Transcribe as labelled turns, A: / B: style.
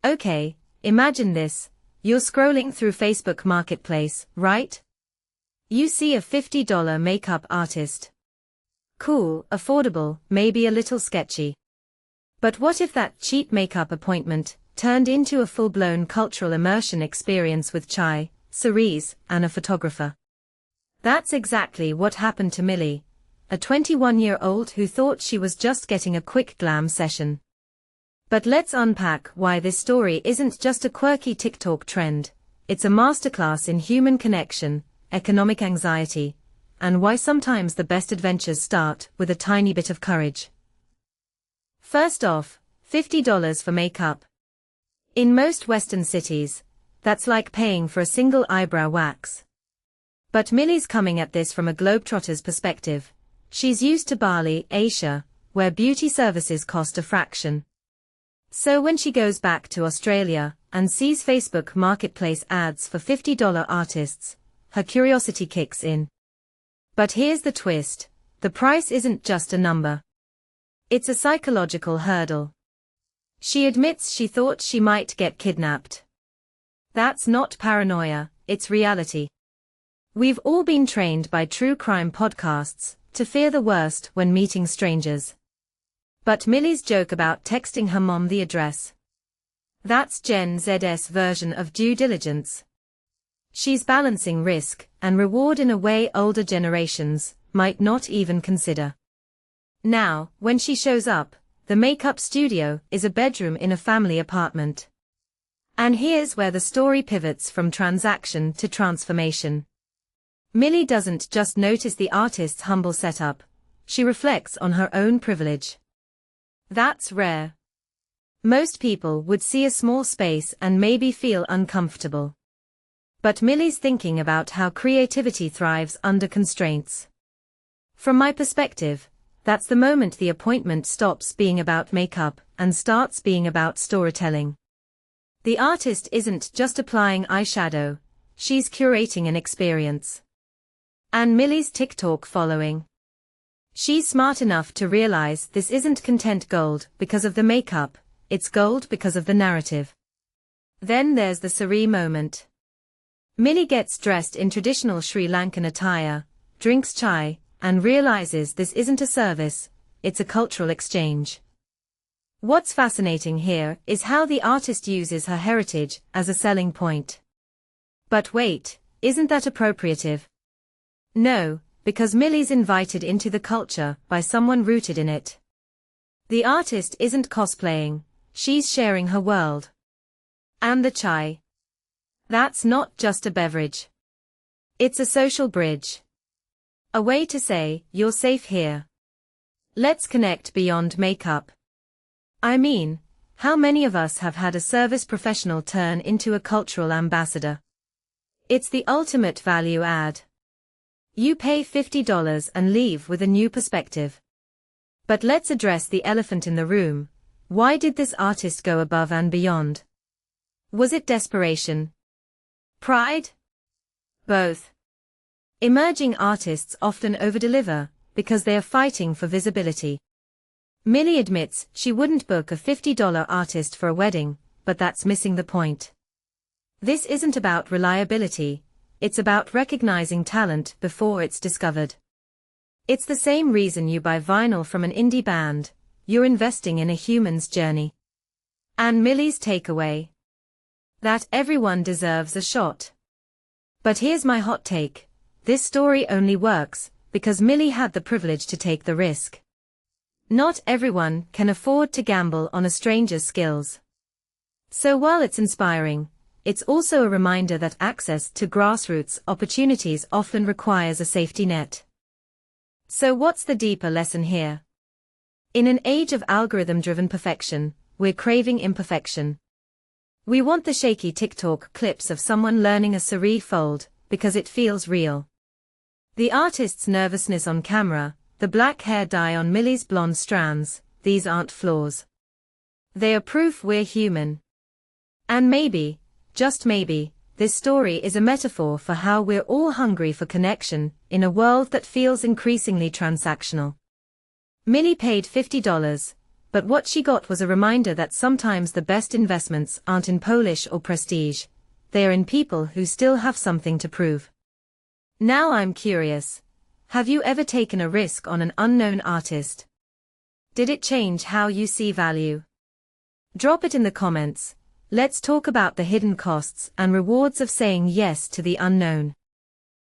A: Okay, imagine this. You're scrolling through Facebook Marketplace, right? You see a $50 makeup artist. Cool, affordable, maybe a little sketchy. But what if that cheap makeup appointment turned into a full-blown cultural immersion experience with chai, cerise, and a photographer? That's exactly what happened to Millie, a 21-year-old who thought she was just getting a quick glam session. But let's unpack why this story isn't just a quirky TikTok trend, it's a masterclass in human connection, economic anxiety, and why sometimes the best adventures start with a tiny bit of courage. First off, $50 for makeup. In most Western cities, that's like paying for a single eyebrow wax. But Millie's coming at this from a globetrotter's perspective. She's used to Bali, Asia, where beauty services cost a fraction. So when she goes back to Australia and sees Facebook Marketplace ads for $50 artists, her curiosity kicks in. But here's the twist, the price isn't just a number. It's a psychological hurdle. She admits she thought she might get kidnapped. That's not paranoia, it's reality. We've all been trained by true crime podcasts to fear the worst when meeting strangers. But Millie's joke about texting her mom the address. That's Gen Z's version of due diligence. She's balancing risk and reward in a way older generations might not even consider. Now, when she shows up, the makeup studio is a bedroom in a family apartment. And here's where the story pivots from transaction to transformation. Millie doesn't just notice the artist's humble setup, she reflects on her own privilege. That's rare. Most people would see a small space and maybe feel uncomfortable. But Millie's thinking about how creativity thrives under constraints. From my perspective, that's the moment the appointment stops being about makeup and starts being about storytelling. The artist isn't just applying eyeshadow, she's curating an experience. And Millie's TikTok following. She's smart enough to realize this isn't content gold because of the makeup, it's gold because of the narrative. Then there's the Sari moment. Millie gets dressed in traditional Sri Lankan attire, drinks chai, and realizes this isn't a service, it's a cultural exchange. What's fascinating here is how the artist uses her heritage as a selling point. But wait, isn't that appropriative? No, because Millie's invited into the culture by someone rooted in it. The artist isn't cosplaying, she's sharing her world. And the chai. That's not just a beverage. It's a social bridge. A way to say, you're safe here. Let's connect beyond makeup. I mean, how many of us have had a service professional turn into a cultural ambassador? It's the ultimate value add. You pay $50 and leave with a new perspective. But let's address the elephant in the room. Why did this artist go above and beyond? Was it desperation? Pride? Both. Emerging artists often overdeliver because they are fighting for visibility. Millie admits she wouldn't book a $50 artist for a wedding, but that's missing the point. This isn't about reliability. It's about recognizing talent before it's discovered. It's the same reason you buy vinyl from an indie band, you're investing in a human's journey. And Millie's takeaway? That everyone deserves a shot. But here's my hot take. This story only works because Millie had the privilege to take the risk. Not everyone can afford to gamble on a stranger's skills. So while it's inspiring, it's also a reminder that access to grassroots opportunities often requires a safety net. So what's the deeper lesson here? In an age of algorithm-driven perfection, we're craving imperfection. We want the shaky TikTok clips of someone learning a sari fold because it feels real. The artist's nervousness on camera, the black hair dye on Millie's blonde strands, these aren't flaws. They are proof we're human. And maybe, just maybe, this story is a metaphor for how we're all hungry for connection in a world that feels increasingly transactional. Millie paid $50, but what she got was a reminder that sometimes the best investments aren't in polish or prestige, they are in people who still have something to prove. Now I'm curious. Have you ever taken a risk on an unknown artist? Did it change how you see value? Drop it in the comments. Let's talk about the hidden costs and rewards of saying yes to the unknown.